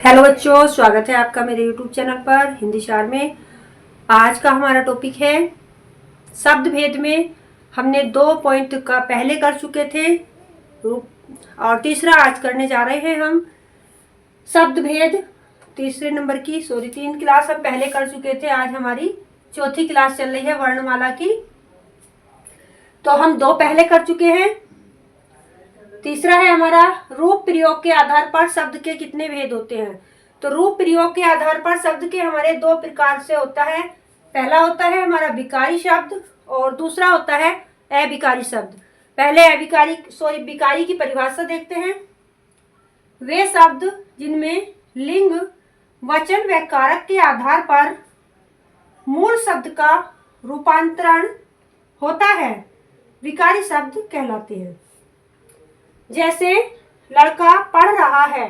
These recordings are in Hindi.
हेलो बच्चों, स्वागत है आपका मेरे यूट्यूब चैनल पर हिंदी शार में। आज का हमारा टॉपिक है शब्द भेद में। हमने 2 पॉइंट का पहले कर चुके थे और तीसरा आज करने जा रहे हैं हम शब्द भेद। तीसरे नंबर की 3 क्लास हम पहले कर चुके थे। आज हमारी चौथी क्लास चल रही है वर्णमाला की। तो हम 2 पहले कर चुके हैं। तीसरा है हमारा रूप प्रयोग के आधार पर शब्द के कितने भेद होते हैं। तो रूप प्रयोग के आधार पर शब्द के हमारे 2 प्रकार से होता है। पहला होता है हमारा विकारी शब्द और दूसरा होता है अविकारी शब्द। पहले विकारी की परिभाषा देखते हैं। वे शब्द जिनमें लिंग, वचन व कारक के आधार पर मूल शब्द का रूपांतरण होता है विकारी शब्द कहलाते हैं। जैसे लड़का पढ़ रहा है,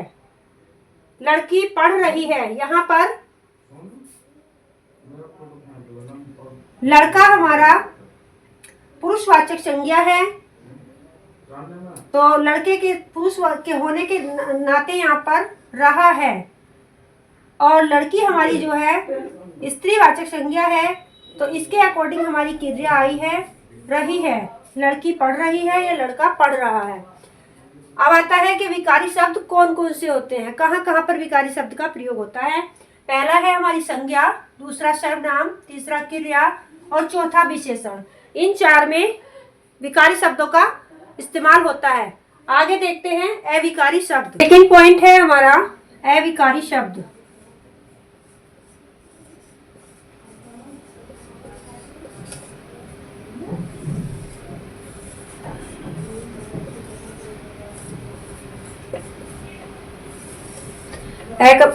लड़की पढ़ रही है। यहाँ पर लड़का हमारा पुरुषवाचक संज्ञा है, तो लड़के के पुरुष के होने के नाते यहाँ पर रहा है, और लड़की हमारी जो है स्त्रीवाचक संज्ञा है, तो इसके अकॉर्डिंग हमारी क्रिया आई है रही है। लड़की पढ़ रही है या लड़का पढ़ रहा है। अब आता है कि विकारी शब्द कौन कौन से होते हैं, कहाँ कहाँ पर विकारी शब्द का प्रयोग होता है। पहला है हमारी संज्ञा, दूसरा सर्वनाम, तीसरा क्रिया और चौथा विशेषण। इन 4 में विकारी शब्दों का इस्तेमाल होता है। आगे देखते हैं अविकारी शब्द। सेकंड पॉइंट है हमारा अविकारी शब्द।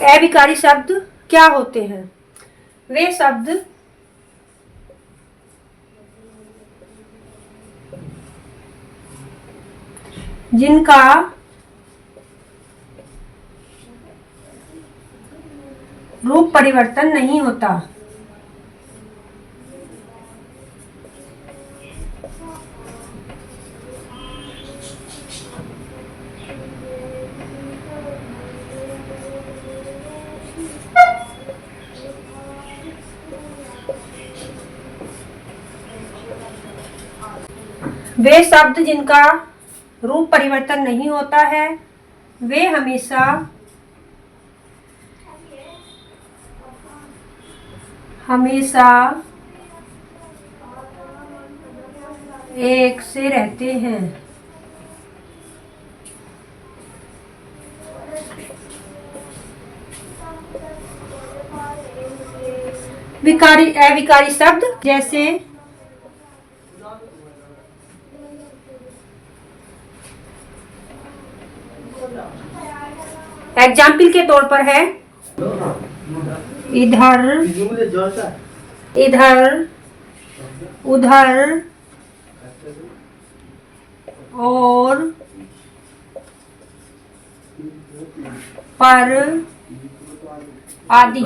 अविकारी शब्द क्या होते हैं? वे शब्द जिनका रूप परिवर्तन नहीं होता। वे शब्द जिनका रूप परिवर्तन नहीं होता है, वे हमेशा एक से रहते हैं। अविकारी शब्द जैसे एग्जाम्पल के तौर पर है इधर, इधर, उधर और पर आदि।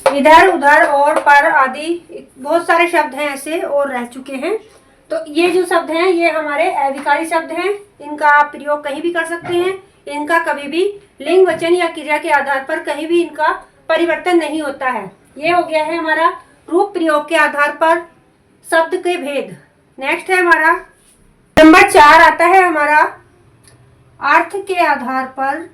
इधर, उधर और पर आदि बहुत सारे शब्द हैं ऐसे और रह चुके हैं। तो ये जो शब्द हैं ये हमारे अविकारी शब्द हैं। इनका आप प्रयोग कहीं भी कर सकते हैं। इनका कभी भी लिंग, वचन या क्रिया के आधार पर कहीं भी इनका परिवर्तन नहीं होता है। ये हो गया है हमारा रूप प्रयोग के आधार पर शब्द के भेद। नेक्स्ट है हमारा नंबर 4 आता है हमारा अर्थ के आधार पर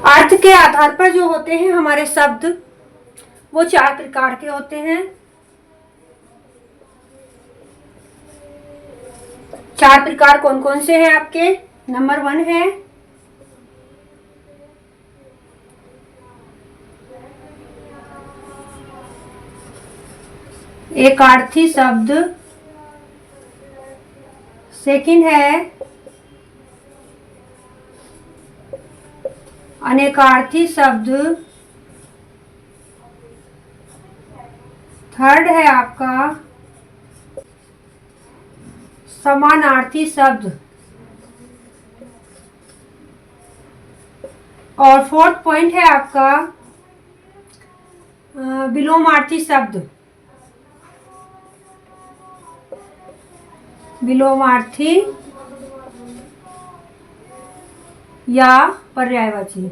अर्थ के आधार पर जो होते हैं हमारे शब्द, वो 4 प्रकार के होते हैं। 4 प्रकार कौन कौन से हैं आपके? नंबर 1 है एकार्थी शब्द। सेकंड है अनेकार्थी शब्द। थर्ड है आपका समानार्थी शब्द। और फोर्थ पॉइंट है आपका विलोमार्थी शब्द। विलोमार्थी या पर्यायवाची।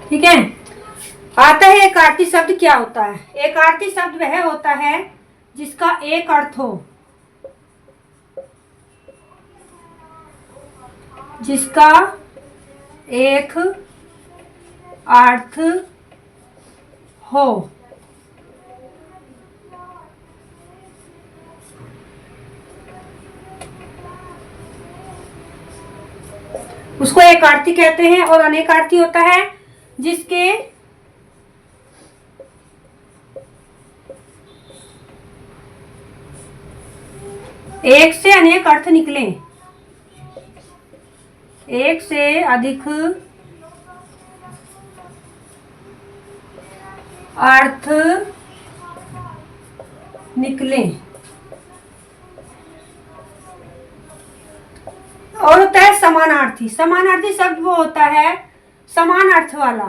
ठीक है। आता है एक आरती शब्द क्या होता है? एक आरती शब्द वह होता है जिसका एक अर्थ हो, जिसका एक अर्थ हो। उसको एक आरती कहते हैं। और अनेक आरती होता है जिसके एक से अनेक अर्थ निकले, एक से अधिक अर्थ निकले। और होता है समानार्थी। समानार्थी शब्द वो होता है समान अर्थ वाला।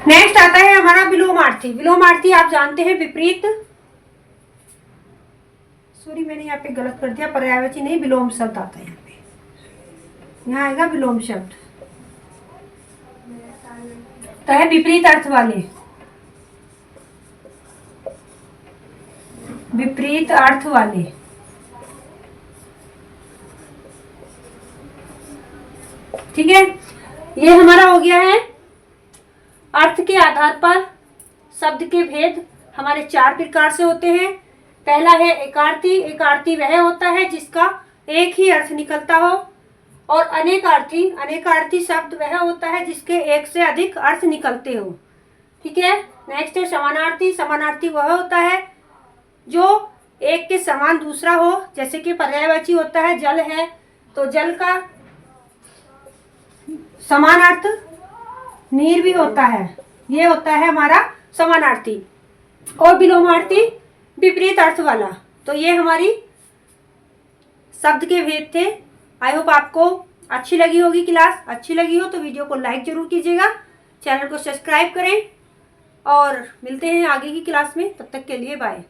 नेक्स्ट आता है हमारा विलोमार्थी। विलोमार्थी आप जानते हैं विपरीत, सॉरी मैंने यहाँ पे गलत कर दिया, पर्यायवाची नहीं विलोम शब्द आता है यहाँ पे। यहाँ आएगा विलोम शब्द, तो है विपरीत अर्थ वाले। विपरीत अर्थ वाले। ठीक है। ये हमारा हो गया है अर्थ के आधार पर शब्द के भेद हमारे 4 प्रकार से होते हैं। पहला है एकार्थी। एकार्थी वह होता है जिसका एक ही अर्थ निकलता हो। और अनेकार्थी। अनेकार्थी शब्द वह होता है जिसके एक से अधिक अर्थ निकलते हो। ठीक है। नेक्स्ट है समानार्थी। समानार्थी वह होता है जो एक के समान दूसरा हो, जैसे कि पर्यायवाची होता है जल है तो जल का समान अर्थ नीर भी होता है। ये होता है हमारा समानार्थी। और विलोमार्थी विपरीत अर्थ वाला। तो ये हमारी शब्द के भेद थे। आई होप आपको अच्छी लगी होगी क्लास। अच्छी लगी हो तो वीडियो को लाइक जरूर कीजिएगा, चैनल को सब्सक्राइब करें और मिलते हैं आगे की क्लास में। तब तक के लिए बाय।